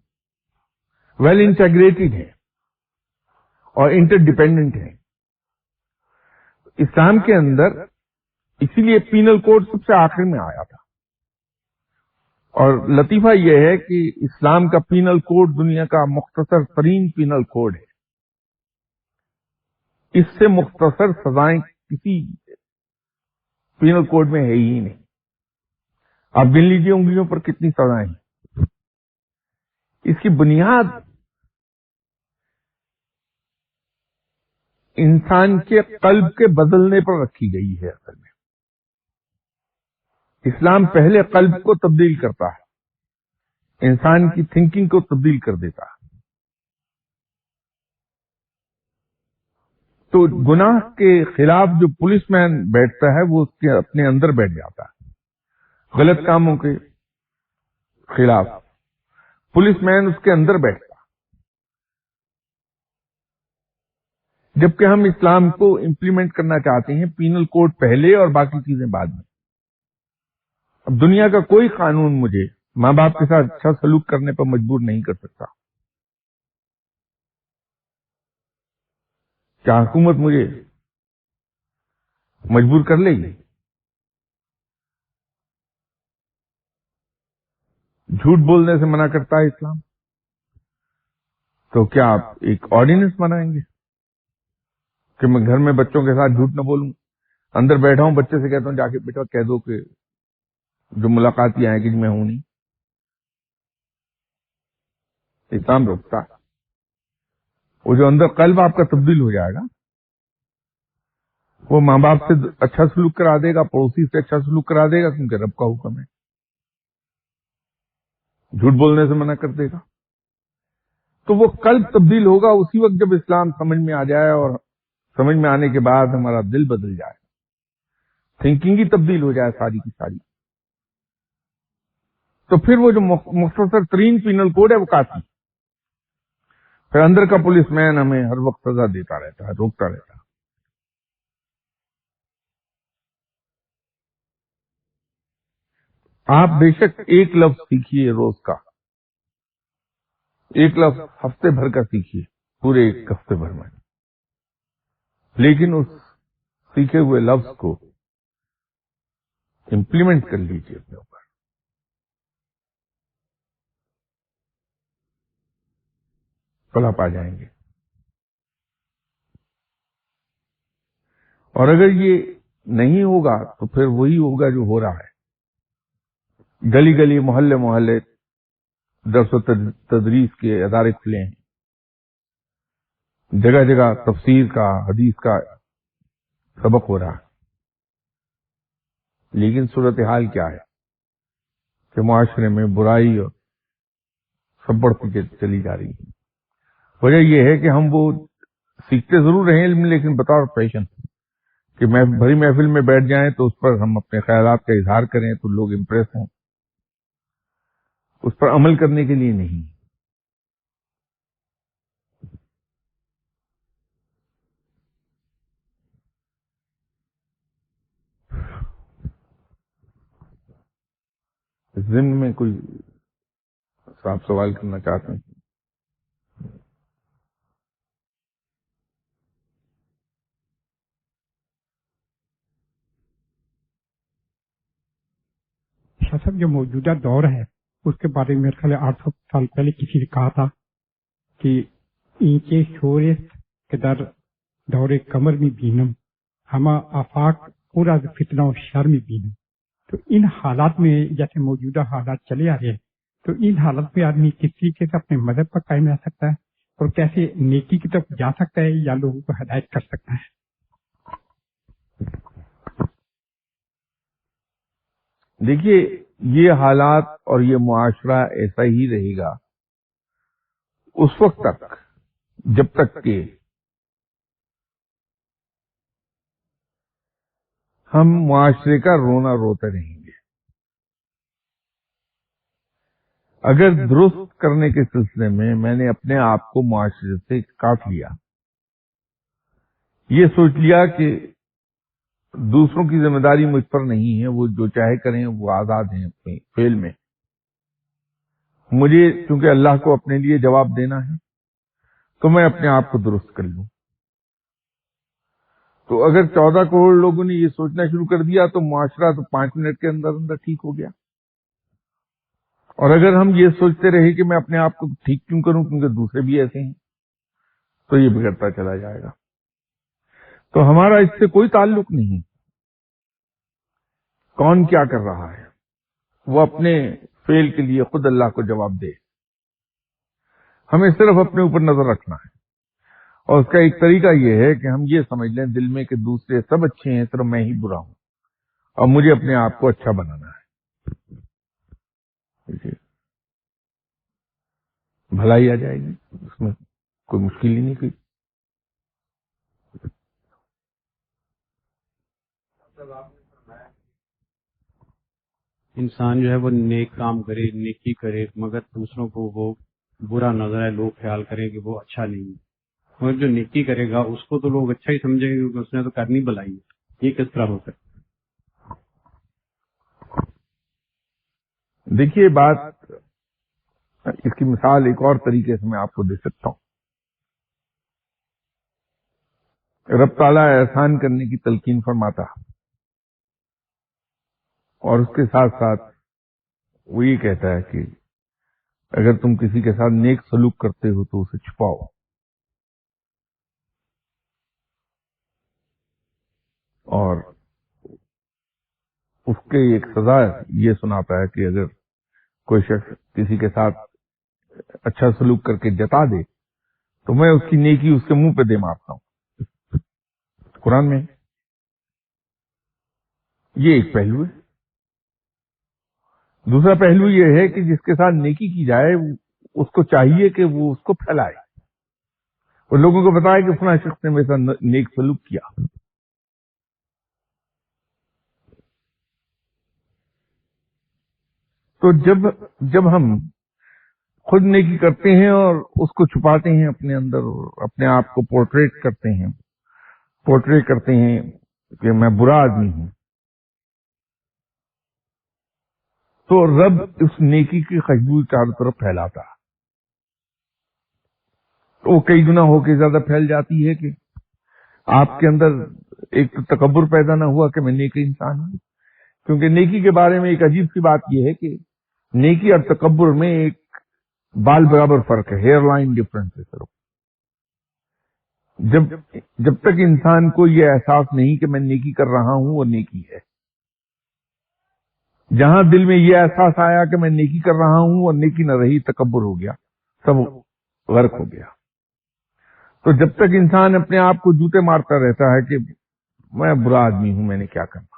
ویل انٹیگریٹڈ ہیں اور انٹر ڈیپینڈنٹ ہیں. اسلام کے اندر اسی لیے پینل کوڈ سب سے آخر میں آیا تھا، اور لطیفہ یہ ہے کہ اسلام کا پینل کوڈ دنیا کا مختصر ترین پینل کوڈ ہے. اس سے مختصر سزائیں کسی پینل کوڈ میں ہے ہی نہیں. آپ گن لیجیے انگلیوں پر کتنی سزائیں ہیں. اس کی بنیاد انسان کے قلب کے بدلنے پر رکھی گئی ہے. اصل میں اسلام پہلے قلب کو تبدیل کرتا ہے، انسان کی تھنکنگ کو تبدیل کر دیتا ہے. تو گناہ کے خلاف جو پولیس مین بیٹھتا ہے وہ اس کے اپنے اندر بیٹھ جاتا ہے. غلط کاموں کے خلاف پولیس مین اس کے اندر بیٹھتا. جبکہ ہم اسلام کو امپلیمنٹ کرنا چاہتے ہیں پینل کوڈ پہلے اور باقی چیزیں بعد میں. اب دنیا کا کوئی قانون مجھے ماں باپ کے ساتھ اچھا سلوک کرنے پر مجبور نہیں کر سکتا. کیا حکومت مجھے مجبور کر لے گی؟ جھوٹ بولنے سے منع کرتا ہے اسلام، تو کیا آپ ایک آرڈیننس بنائیں گے کہ میں گھر میں بچوں کے ساتھ جھوٹ نہ بولوں؟ اندر بیٹھا ہوں، بچے سے کہتا ہوں جا کے بیٹا کہہ دو کہ جو ملاقات آئے کہ میں ہوں نہیں. اسلام روکتا ہے. وہ جو اندر قلب آپ کا تبدیل ہو جائے گا وہ ماں باپ سے اچھا سلوک کرا دے گا، پڑوسی سے اچھا سلوک کرا دے گا، کیونکہ رب کا حکم ہے. جھوٹ بولنے سے منع کر دے گا. تو وہ قلب تبدیل ہوگا اسی وقت جب اسلام سمجھ میں آ جائے، اور سمجھ میں آنے کے بعد ہمارا دل بدل جائے، تھنکنگ ہی تبدیل ہو جائے ساری کی ساری. تو پھر وہ جو مختصر ترین پینل کوڈ ہے وہ کافی. پھر اندر کا پولیس مین ہمیں ہر وقت سزا دیتا رہتا ہے، روکتا رہتا ہے. آپ بے شک ایک لفظ سیکھیے روز کا، ایک لفظ ہفتے بھر کا سیکھیے، پورے ایک ہفتے بھر میں، لیکن اس سیکھے ہوئے لفظ کو امپلیمنٹ کر لیجیے اپنے اوپر. فلاح پا جائیں گے. اور اگر یہ نہیں ہوگا تو پھر وہی ہوگا جو ہو رہا ہے. گلی گلی محلے محلے درس و تدریس کے ادارے کھلے ہیں، جگہ جگہ تفسیر کا، حدیث کا سبق ہو رہا ہے. لیکن صورتحال کیا ہے کہ معاشرے میں برائی اور سب بڑھتی چلی جا رہی ہے۔ وجہ یہ ہے کہ ہم وہ سیکھتے ضرور رہے علم، لیکن بطور پیشن کہ بھری محفل میں بیٹھ جائیں تو اس پر ہم اپنے خیالات کا اظہار کریں تو لوگ امپریس ہوں، اس پر عمل کرنے کے لیے نہیں۔ اس ضمن میں کوئی صاحب سوال کرنا چاہتے ہیں؟ شاہ صاحب، جو موجودہ دور ہے اس کے بارے میں میرے خیال 800 سال پہلے کسی نے کہا تھا کہ اینچے شورست کے در دور کمر میں بینم ہما آفاق پورا فتنہ و شر میں بینم۔ تو ان حالات میں جیسے موجودہ حالات چلے آ رہے ہیں، تو ان حالات میں آدمی کس طریقے سے اپنے مذہب پر قائم رہ سکتا ہے اور کیسے نیکی کی طرف جا سکتا ہے یا لوگوں کو ہدایت کر سکتا ہے؟ دیکھیے، یہ حالات اور یہ معاشرہ ایسا ہی رہے گا اس وقت تک جب تک کہ ہم معاشرے کا رونا روتے رہیں گے۔ اگر درست کرنے کے سلسلے میں نے اپنے آپ کو معاشرے سے کاٹ لیا، یہ سوچ لیا کہ دوسروں کی ذمہ داری مجھ پر نہیں ہے، وہ جو چاہے کریں، وہ آزاد ہیں اپنے فعل میں، مجھے چونکہ اللہ کو اپنے لیے جواب دینا ہے تو میں اپنے آپ کو درست کر لوں۔ تو اگر 14 کروڑ لوگوں نے یہ سوچنا شروع کر دیا تو معاشرہ تو 5 منٹ کے اندر اندر ٹھیک ہو گیا۔ اور اگر ہم یہ سوچتے رہے کہ میں اپنے آپ کو ٹھیک کیوں کروں کیونکہ دوسرے بھی ایسے ہیں، تو یہ بگڑتا چلا جائے گا۔ تو ہمارا اس سے کوئی تعلق نہیں کون کیا کر رہا ہے، وہ اپنے فعل کے لیے خود اللہ کو جواب دے۔ ہمیں صرف اپنے اوپر نظر رکھنا ہے، اور اس کا ایک طریقہ یہ ہے کہ ہم یہ سمجھ لیں دل میں کہ دوسرے سب اچھے ہیں، صرف میں ہی برا ہوں اور مجھے اپنے آپ کو اچھا بنانا ہے۔ بھلائی آ جائے گی، اس میں کوئی مشکل ہی نہیں کوئی۔ انسان جو ہے وہ نیک کام کرے، نیکی کرے، مگر دوسروں کو وہ برا نظر ہے، لوگ خیال کریں کہ وہ اچھا نہیں ہے، اور جو نیکی کرے گا اس کو تو لوگ اچھا ہی سمجھیں گے کیونکہ اس نے تو کرنی بلائی ہے۔ یہ کس طرح ہو سکتا ہے؟ دیکھیے، بات اس کی مثال ایک اور طریقے سے میں آپ کو دے سکتا ہوں۔ رب تعالیٰ احسان کرنے کی تلقین فرماتا اور اس کے ساتھ ساتھ وہ یہ کہتا ہے کہ اگر تم کسی کے ساتھ نیک سلوک کرتے ہو تو اسے چھپاؤ، اور اس کے ایک سزا یہ سناتا ہے کہ اگر کوئی شخص کسی کے ساتھ اچھا سلوک کر کے جتا دے تو میں اس کی نیکی اس کے منہ پہ دے مارتا ہوں۔ قرآن میں یہ ایک پہلو ہے۔ دوسرا پہلو یہ ہے کہ جس کے ساتھ نیکی کی جائے اس کو چاہیے کہ وہ اس کو پھیلائے، وہ لوگوں کو بتائے کہ فلاں شخص نے میرے ساتھ نیک سلوک کیا۔ تو جب ہم خود نیکی کرتے ہیں اور اس کو چھپاتے ہیں اپنے اندر، اور اپنے آپ کو پورٹریٹ کرتے ہیں کہ میں برا آدمی ہوں، تو رب اس نیکی کی خوشبو چاروں طرف پھیلاتا، تو وہ کئی گنا ہو کے زیادہ پھیل جاتی ہے کہ آپ کے اندر ایک تکبر پیدا نہ ہوا کہ میں نیک انسان ہوں۔ کیونکہ نیکی کے بارے میں ایک عجیب سی بات یہ ہے کہ نیکی اور تکبر میں ایک بال برابر فرق ہے، ہیئر لائن ڈفرنس ہے صرف۔ جب تک انسان کو یہ احساس نہیں کہ میں نیکی کر رہا ہوں وہ نیکی ہے، جہاں دل میں یہ احساس آیا کہ میں نیکی کر رہا ہوں اور نیکی نہ رہی، تکبر ہو گیا، سب غرق ہو گیا۔ تو جب تک انسان اپنے آپ کو جوتے مارتا رہتا ہے کہ میں برا آدمی ہوں، میں نے کیا کرنا،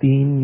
3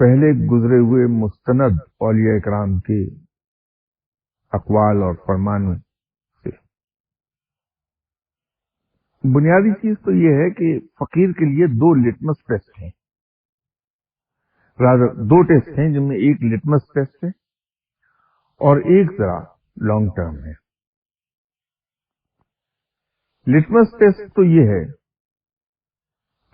پہلے گزرے ہوئے مستند اولیاء کرام کے اقوال اور فرمان سے. بنیادی چیز تو یہ ہے کہ فقیر کے لیے 2 لٹمس ٹیسٹ ہیں، 2 ٹیسٹ ہیں، جن میں ایک لٹمس ٹیسٹ ہے اور ایک ذرا لانگ ٹرم ہے. لٹمس ٹیسٹ تو یہ ہے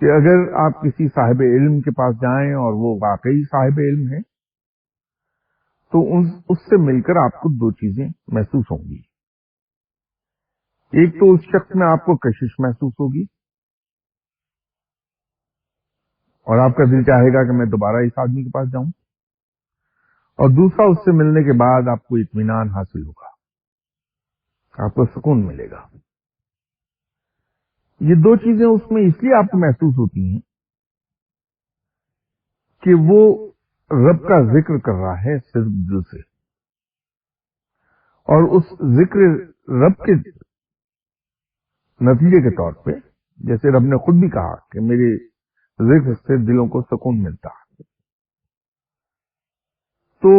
کہ اگر آپ کسی صاحب علم کے پاس جائیں اور وہ واقعی صاحب علم ہے تو اس سے مل کر آپ کو 2 چیزیں محسوس ہوں گی. ایک تو اس شخص میں آپ کو کشش محسوس ہوگی اور آپ کا دل چاہے گا کہ میں دوبارہ اس آدمی کے پاس جاؤں، اور دوسرا اس سے ملنے کے بعد آپ کو اطمینان حاصل ہوگا، آپ کو سکون ملے گا. یہ 2 چیزیں اس میں اس لیے آپ کو محسوس ہوتی ہیں کہ وہ رب کا ذکر کر رہا ہے صرف دل سے، اور اس ذکر رب کے نتیجے کے طور پہ جیسے رب نے خود بھی کہا کہ میرے ذکر سے دلوں کو سکون ملتا ہے، تو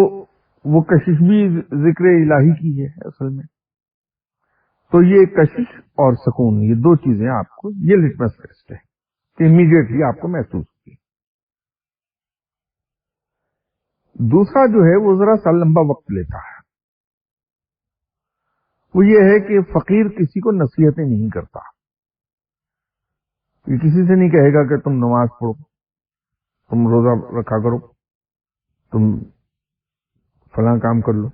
وہ کشش بھی ذکر الہی کی ہے اصل میں. تو یہ کشش اور سکون، یہ 2 چیزیں آپ کو، یہ لٹمس ٹیسٹ ہے کہ امیڈیٹلی آپ کو محسوس ہوگی. دوسرا جو ہے وہ ذرا سا لمبا وقت لیتا ہے، وہ یہ ہے کہ فقیر کسی کو نصیحتیں نہیں کرتا. یہ کسی سے نہیں کہے گا کہ تم نماز پڑھو، تم روزہ رکھا کرو، تم فلاں کام کر لو،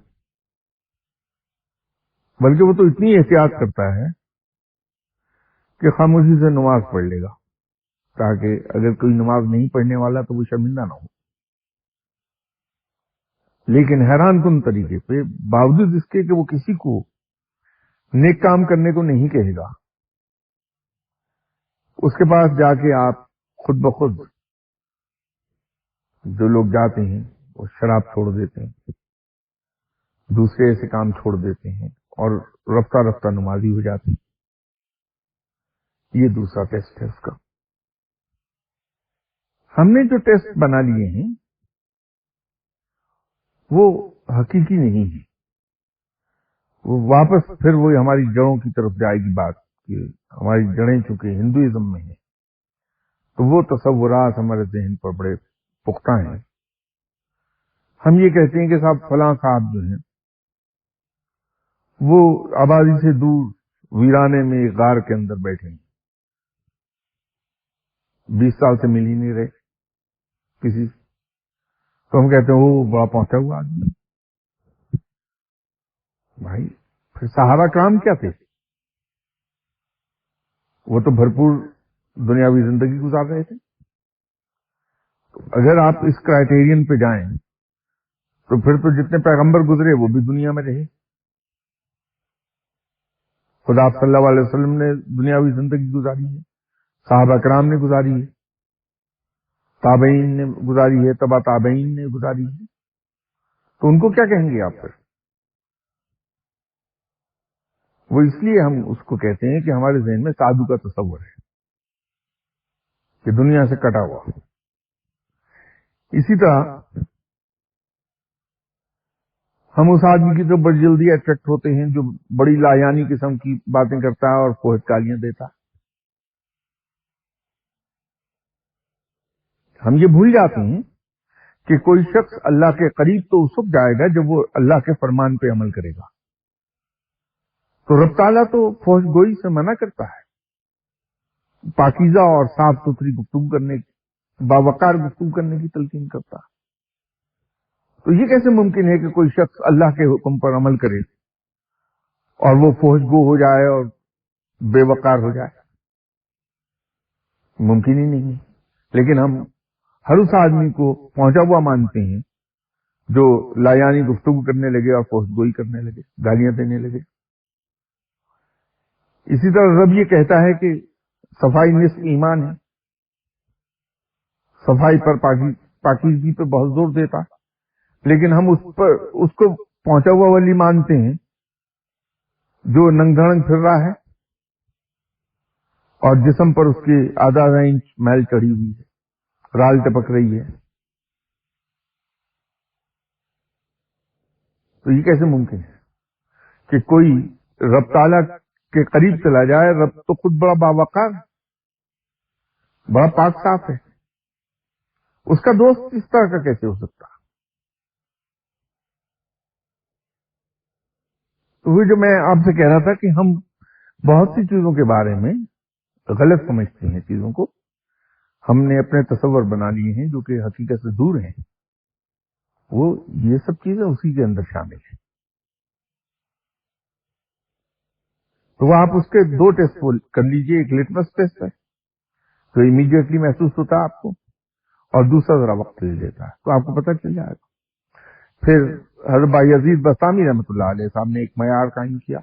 بلکہ وہ تو اتنی احتیاط کرتا ہے کہ خاموشی سے نماز پڑھ لے گا تاکہ اگر کوئی نماز نہیں پڑھنے والا تو وہ شرمندہ نہ ہو. لیکن حیران کن طریقے پہ باوجود اس کے کہ وہ کسی کو نیک کام کرنے کو نہیں کہے گا، اس کے پاس جا کے آپ خود بخود جو لوگ جاتے ہیں وہ شراب چھوڑ دیتے ہیں، دوسرے ایسے کام چھوڑ دیتے ہیں اور رفتہ رفتہ نمازی ہو جاتے ہیں. یہ دوسرا ٹیسٹ ہے اس کا. ہم نے جو ٹیسٹ بنا لیے ہیں وہ حقیقی نہیں ہے، وہ واپس پھر وہی ہماری جڑوں کی طرف جائے گی بات کہ ہماری جڑیں چونکہ ہندوازم میں ہیں تو وہ تصورات ہمارے ذہن پر بڑے پختہ ہیں. ہم یہ کہتے ہیں کہ صاحب فلاں صاحب جو ہیں وہ آبادی سے دور ویرانے میں ایک غار کے اندر بیٹھے ہیں، 20 سال سے مل ہی نہیں رہے کسی سے، تو ہم کہتے ہیں وہ بڑا پہنچا ہوا آدمی. بھائی پھر صحابہ کرام کیا تھے؟ وہ تو بھرپور دنیاوی زندگی گزار رہے تھے. اگر آپ اس کرائیٹیرین پہ جائیں تو پھر تو جتنے پیغمبر گزرے وہ بھی دنیا میں رہے. خدا صلی اللہ علیہ وسلم نے دنیاوی زندگی گزاری ہے، صحابہ کرام نے گزاری ہے، تابعین نے گزاری ہے، تبع تابعین نے گزاری ہے، تو ان کو کیا کہیں گے آپ پھر؟ وہ اس لیے ہم اس کو کہتے ہیں کہ ہمارے ذہن میں سادھو کا تصور ہے کہ دنیا سے کٹا ہوا. اسی طرح ہم اس آدمی کی تو بڑی جلدی اٹریکٹ ہوتے ہیں جو بڑی لایانی قسم کی باتیں کرتا ہے اور فوہد گالیاں دیتا. ہم یہ بھول جاتے ہیں کہ کوئی شخص اللہ کے قریب تو اس وقت جائے گا جب وہ اللہ کے فرمان پہ عمل کرے گا. تو رب تعالیٰ تو فوج گوئی سے منع کرتا ہے، پاکیزہ اور صاف ستھری گفتگو کرنے، باوقار گفتگو کرنے کی تلقین کرتا ہے. تو یہ کیسے ممکن ہے کہ کوئی شخص اللہ کے حکم پر عمل کرے اور وہ فوج گو ہو جائے اور بے وقار ہو جائے؟ ممکن ہی نہیں ہے. لیکن ہم ہر اس آدمی کو پہنچا ہوا مانتے ہیں جو لایانی گفتگو کرنے لگے اور فوج گوئی کرنے لگے، گالیاں دینے لگے. اسی طرح رب یہ کہتا ہے کہ صفائی نصف ایمان ہے، صفائی پر پاکیزگی پہ بہت زور دیتا، لیکن ہم اس کو پہنچا ہوا ولی مانتے ہیں جو ننگ دھڑنگ پھر رہا ہے اور جسم پر اس کے آدھا انچ میل چڑھی ہوئی ہے، رال ٹپک رہی ہے. تو یہ کیسے ممکن ہے کہ کوئی رب تعالیٰ کے قریب چلا جائے؟ رب تو خود بڑا باوقار، بڑا پاک صاف ہے، اس کا دوست اس طرح کا کیسے ہو سکتا؟ تو وہ جو میں آپ سے کہہ رہا تھا کہ ہم بہت سی چیزوں کے بارے میں غلط سمجھتے ہیں، چیزوں کو ہم نے اپنے تصور بنا لیے ہیں جو کہ حقیقت سے دور ہیں، وہ یہ سب چیزیں اسی کے اندر شامل ہیں۔ تو وہ آپ اس کے دو ٹیسٹ کر لیجئے، ایک لٹمس ٹیسٹ ہے تو امیڈیٹلی محسوس ہوتا ہے آپ کو، اور دوسرا ذرا وقت لے لیتا ہے تو آپ کو پتہ چل جائے گا۔ پھر حضرت بھائی عزیز بستامی رحمۃ اللہ علیہ صاحب نے ایک معیار قائم کیا،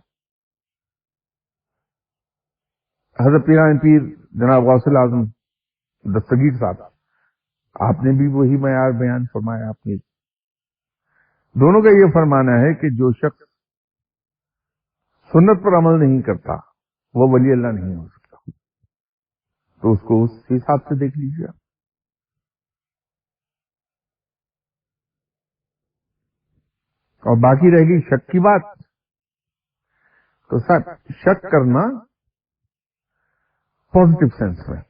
حضرت پیران پیر جناب غوث الاعظم دستگیر صاحب آپ نے بھی وہی معیار بیان فرمایا۔ آپ نے دونوں کا یہ فرمانا ہے کہ جو شخص سنت پر عمل نہیں کرتا وہ ولی اللہ نہیں ہو سکتا، تو اس کو اس حساب سے دیکھ لیجیے۔ اور باقی رہ گئی شک کی بات، تو سر شک کرنا پازیٹو سینس میں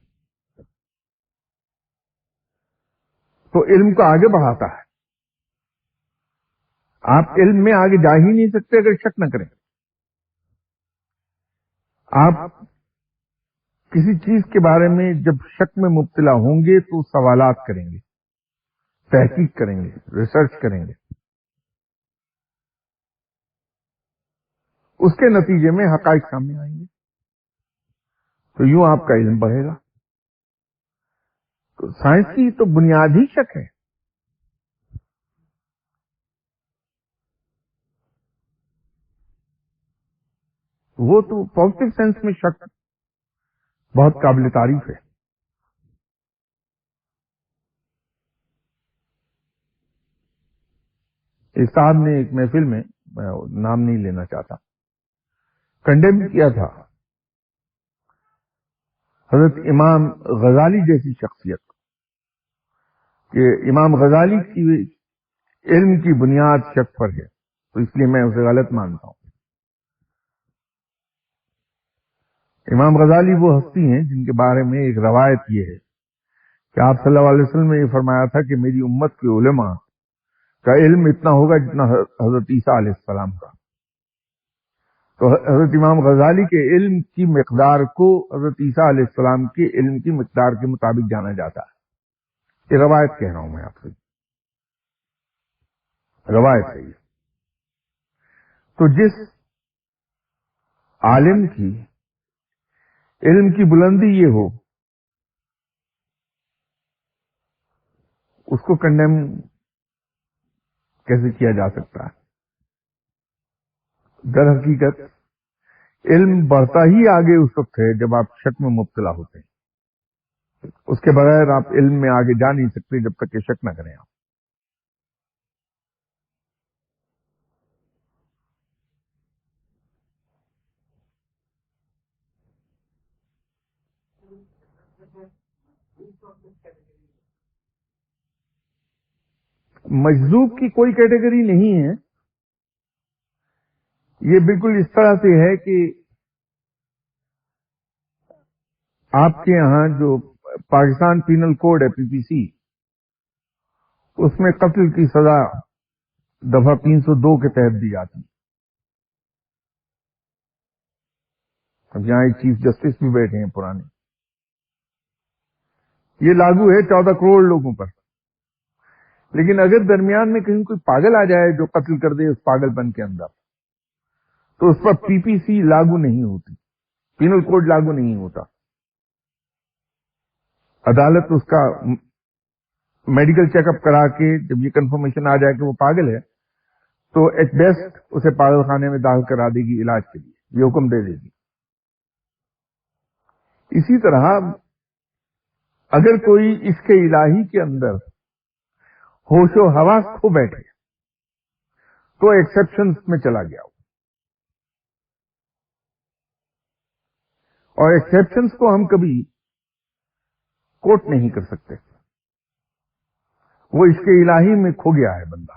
تو علم کو آگے بڑھاتا ہے۔ آپ علم میں آگے جا ہی نہیں سکتے اگر شک نہ کریں۔ آپ کسی چیز کے بارے میں جب شک میں مبتلا ہوں گے تو سوالات کریں گے، تحقیق کریں گے، ریسرچ کریں گے، اس کے نتیجے میں حقائق سامنے آئیں گے، تو یوں آپ کا علم بڑھے گا۔ تو سائنس کی تو بنیاد ہی شک ہے۔ وہ تو پازیٹو سینس میں شک بہت قابل تعریف ہے۔ اس صاحب نے ایک محفل میں نام نہیں لینا چاہتا کنڈیم کیا تھا حضرت امام غزالی جیسی شخصیت کہ امام غزالی کی علم کی بنیاد شک پر ہے، تو اس لیے میں اسے غلط مانتا ہوں۔ امام غزالی وہ ہستی ہیں جن کے بارے میں ایک روایت یہ ہے کہ آپ صلی اللہ علیہ وسلم نے یہ فرمایا تھا کہ میری امت کے علماء کا علم اتنا ہوگا جتنا حضرت عیسیٰ علیہ السلام کا۔ تو حضرت امام غزالی کے علم کی مقدار کو حضرت عیسیٰ علیہ السلام کے علم کی مقدار کے مطابق جانا جاتا ہے۔ یہ روایت کہہ رہا ہوں میں آپ سے، روایت ہے یہ۔ تو جس عالم کی علم کی بلندی یہ ہو اس کو کنڈیم کیسے کیا جا سکتا ہے؟ در حقیقت علم بڑھتا ہی آگے اس وقت ہے جب آپ شک میں مبتلا ہوتے ہیں، اس کے بغیر آپ علم میں آگے جا نہیں سکتے جب تک کہ شک نہ کریں آپ۔ مجذوب کی کوئی کیٹیگری نہیں ہے، یہ بالکل اس طرح سے ہے کہ آپ کے یہاں جو پاکستان پینل کوڈ ہے PPC، اس میں قتل کی سزا دفعہ 302 کے تحت دی جاتی ہے۔ اب یہاں ایک چیف جسٹس بھی بیٹھے ہیں پرانے، یہ لاگو ہے 14 کروڑ لوگوں پر، لیکن اگر درمیان میں کہیں کوئی پاگل آ جائے جو قتل کر دے اس پاگل پن کے اندر، تو اس پر PPC لاگو نہیں ہوتی، پینل کوڈ لاگو نہیں ہوتا۔ عدالت اس کا میڈیکل چیک اپ کرا کے جب یہ کنفرمیشن آ جائے کہ وہ پاگل ہے تو ایٹ بیسٹ اسے پاگل خانے میں داخل کرا دے گی علاج کے لیے، یہ حکم دے دے گی۔ اسی طرح اگر کوئی اس کے الہی کے اندر ہوش و حواس کھو بیٹھے تو ایکسپشنز میں چلا گیا، اور ایکسپشنز کو ہم کبھی کوٹ نہیں کر سکتے۔ وہ اس کے الہی میں کھو گیا ہے بندہ،